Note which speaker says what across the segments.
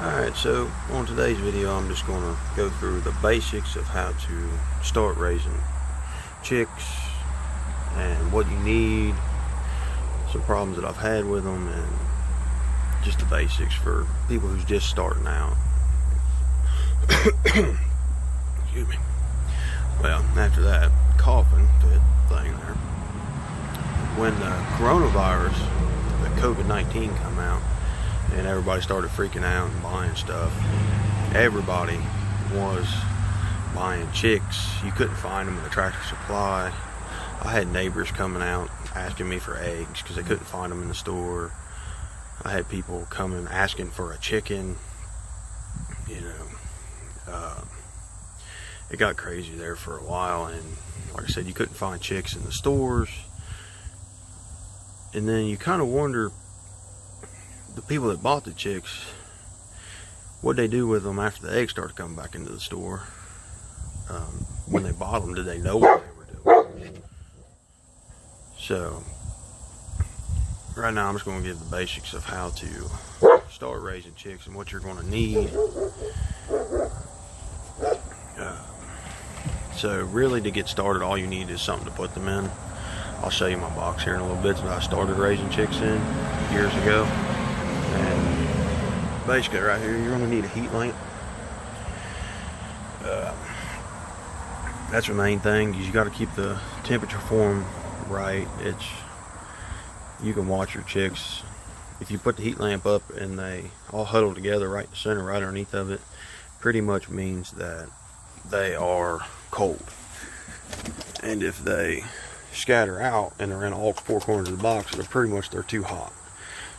Speaker 1: Alright, so on today's video I'm just going to go through the basics of how to start raising chicks and what you need, some problems that I've had with them, and just the basics for people who's just starting out. Excuse me. Well, after that coughing fit thing there, when the coronavirus, the COVID-19 come out, and everybody started freaking out and buying stuff. Everybody was buying chicks. You couldn't find them in the Tractor Supply. I had neighbors coming out asking me for eggs because they couldn't find them in the store. I had people coming asking for a chicken. It got crazy there for a while, and like I said, you couldn't find chicks in the stores. And then you kind of wonder, the people that bought the chicks, what they do with them after the eggs started coming back into the store. When they bought them, did they know what they were doing? So right now I'm just going to give the basics of how to start raising chicks and what you're going to need. So really, to get started, all you need is something to put them in. I'll show you my box here in a little bit that I started raising chicks in years ago. And basically right here, you're going to need a heat lamp. That's the main thing. You got to keep the temperature for them right. You can watch your chicks. If you put the heat lamp up and they all huddle together right in the center, right underneath of it, pretty much means that they are cold. And if they scatter out and they're in all four corners of the box, they're too hot.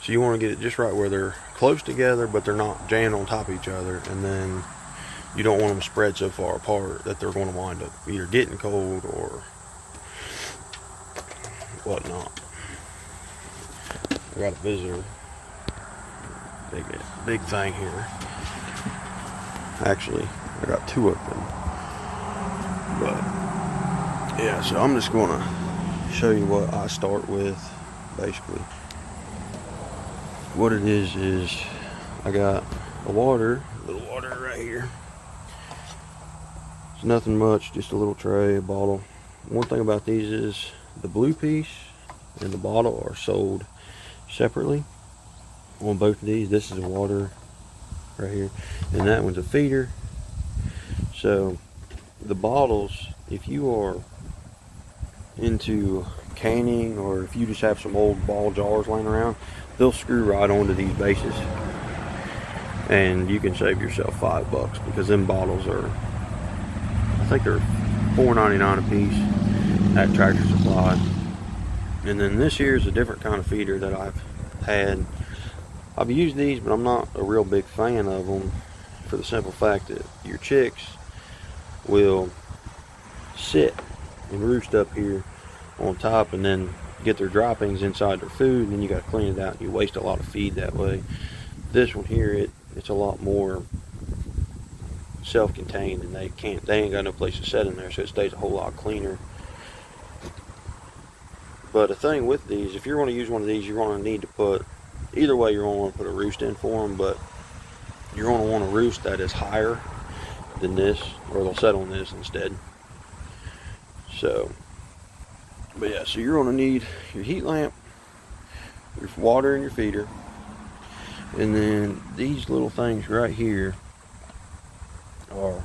Speaker 1: So you want to get it just right where they're close together, but they're not jammed on top of each other. And then you don't want them spread so far apart that they're going to wind up either getting cold or whatnot. I got a visitor. Big thing here. Actually, I got two of them. But yeah, so I'm just going to show you what I start with. Basically, what it is I got a little water right here. It's nothing much, just a little tray, a bottle. One thing about these is the blue piece and the bottle are sold separately on both of these. This is the water right here, and that one's a feeder. So the bottles, if you are into canning, or if you just have some old ball jars laying around, they'll screw right onto these bases, and you can save yourself $5 because them bottles are, I think they're $4.99 a piece at Tractor Supply. And then this here is a different kind of feeder that I've had. I've used these, but I'm not a real big fan of them, for the simple fact that your chicks will sit and roost up here on top and then get their droppings inside their food, and then you got to clean it out, and you waste a lot of feed that way. This one here, it's a lot more self-contained, and they ain't got no place to set in there, so it stays a whole lot cleaner. But the thing with these, if you're going to use one of these, you're going to need to put, either way, you're going to want to put a roost in for them, but you're going to want a roost that is higher than this, or they'll set on this instead. So, but yeah, so you're going to need your heat lamp, your water, and your feeder. And then these little things right here are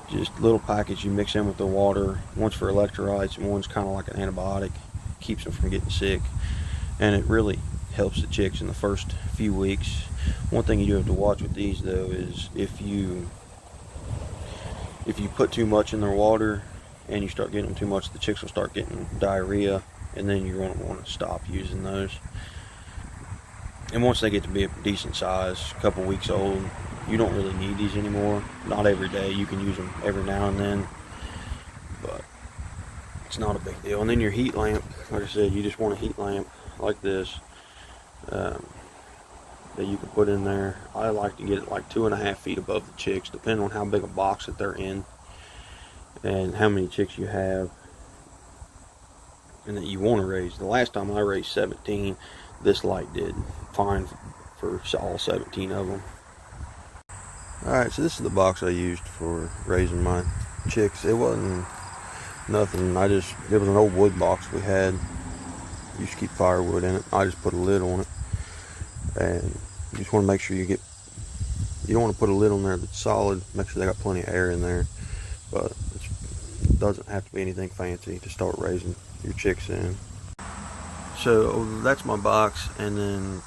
Speaker 1: just little packets you mix in with the water. One's for electrolytes and one's kind of like an antibiotic. Keeps them from getting sick, and it really helps the chicks in the first few weeks. One thing you do have to watch with these though is if you put too much in their water and you start getting them too much, the chicks will start getting diarrhea, and then you're going to want to stop using those. And once they get to be a decent size, a couple weeks old, you don't really need these anymore. Not every day. You can use them every now and then, but it's not a big deal. And then your heat lamp, like I said, you just want a heat lamp like this that you can put in there. I like to get it like 2.5 feet above the chicks, depending on how big a box that they're in and how many chicks you have and that you want to raise. The last time I raised 17, this light did fine for all 17 of them. Alright, so this is the box I used for raising my chicks. It wasn't nothing, it was an old wood box we had. Used to keep firewood in it. I just put a lid on it. And you just want to make sure you don't want to put a lid on there that's solid. Make sure they got plenty of air in there. But it doesn't have to be anything fancy to start raising your chicks in. So that's my box, and then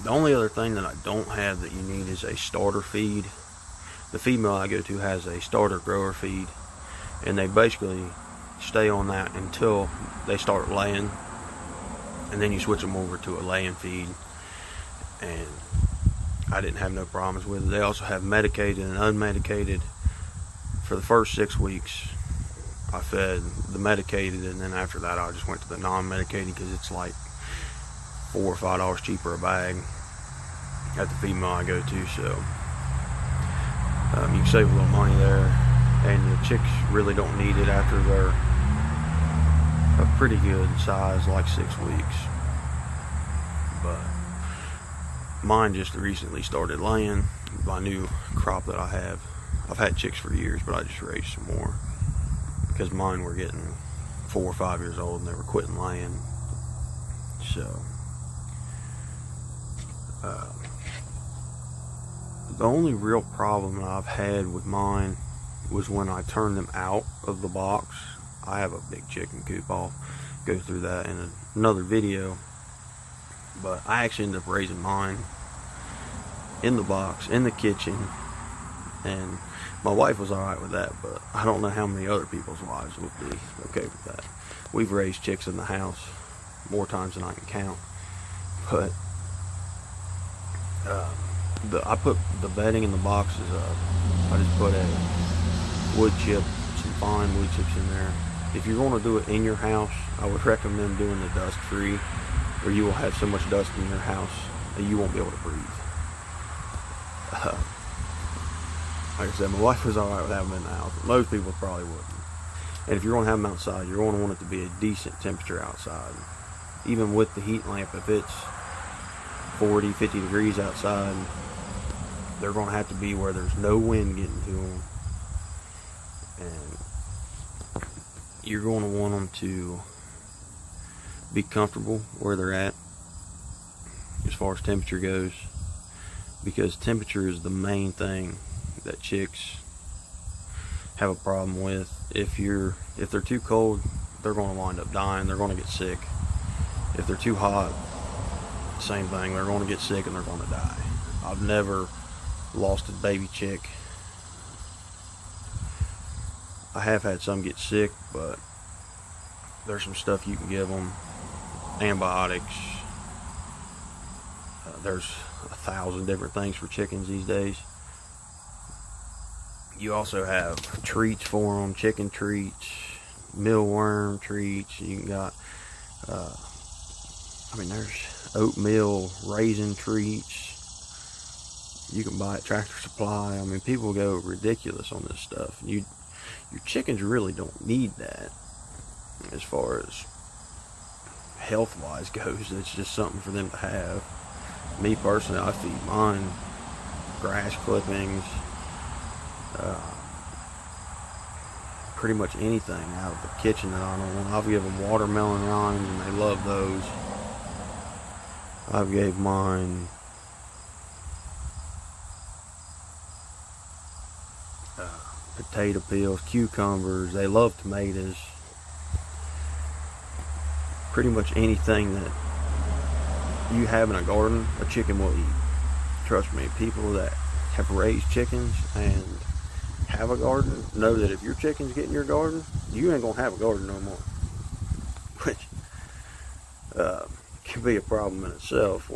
Speaker 1: the only other thing that I don't have that you need is a starter feed. The feed mill I go to has a starter grower feed, and they basically stay on that until they start laying, and then you switch them over to a laying feed. And I didn't have no problems with it. They also have medicated and unmedicated. For the first 6 weeks I fed the medicated, and then after that I just went to the non-medicated because it's like $4 or $5 cheaper a bag at the feed mill I go to. So you can save a little money there, and the chicks really don't need it after they're a pretty good size, like 6 weeks. But mine just recently started laying. My new crop that I have, I've had chicks for years, but I just raised some more because mine were getting 4 or 5 years old and they were quitting laying. So the only real problem that I've had with mine was when I turned them out of the box. I have a big chicken coop. I'll go through that in another video. But I actually ended up raising mine in the box, in the kitchen, and my wife was alright with that, but I don't know how many other people's wives would be okay with that. We've raised chicks in the house more times than I can count, but I put the bedding in the boxes up. I just put a wood chip, some fine wood chips in there. If you're going to do it in your house, I would recommend doing the dust free, or you will have so much dust in your house that you won't be able to breathe. Like I said, my wife was alright with having them in the house, but most people probably wouldn't. And if you're going to have them outside, you're going to want it to be a decent temperature outside. Even with the heat lamp, if it's 40, 50 degrees outside, they're going to have to be where there's no wind getting to them. And you're going to want them to be comfortable where they're at as far as temperature goes, because temperature is the main thing that chicks have a problem with. If they're too cold, they're going to wind up dying. They're going to get sick. If they're too hot, same thing. They're going to get sick and they're going to die. I've never lost a baby chick. I have had some get sick, but there's some stuff you can give them. Antibiotics. There's 1,000 different things for chickens these days. You also have treats for them, chicken treats, mealworm treats. You got, there's oatmeal raisin treats. You can buy at Tractor Supply. I mean, people go ridiculous on this stuff. Your chickens really don't need that as far as health-wise goes. It's just something for them to have. Me personally, I feed mine grass clippings, pretty much anything out of the kitchen that I don't want. I've given them watermelon rinds and they love those. I've gave mine potato peels, cucumbers. They love tomatoes. Pretty much anything that you have in a garden, a chicken will eat. Trust me, people that have raised chickens and have a garden know that if your chickens get in your garden, you ain't gonna have a garden no more. Which can be a problem in itself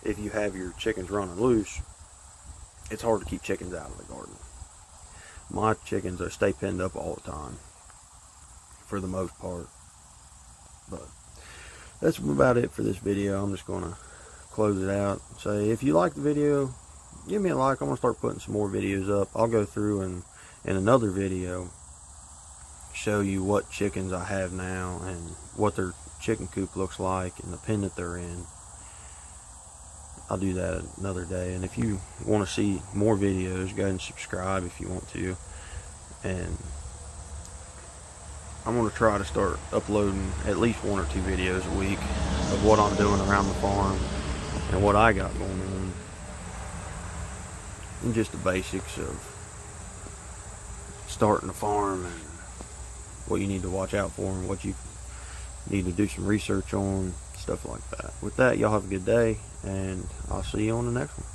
Speaker 1: if you have your chickens running loose. It's hard to keep chickens out of the garden. My chickens, they stay penned up all the time for the most part. But that's about it for this video. I'm just gonna close it out and say, if you like the video, give me a like. I'm gonna start putting some more videos up. I'll go through and in another video show you what chickens I have now and what their chicken coop looks like and the pen that they're in. I'll do that another day. And if you want to see more videos, go ahead and subscribe if you want to. And I'm going to try to start uploading at least 1 or 2 videos a week of what I'm doing around the farm and what I got going on, and just the basics of starting a farm and what you need to watch out for and what you need to do some research on, stuff like that. With that, y'all have a good day, and I'll see you on the next one.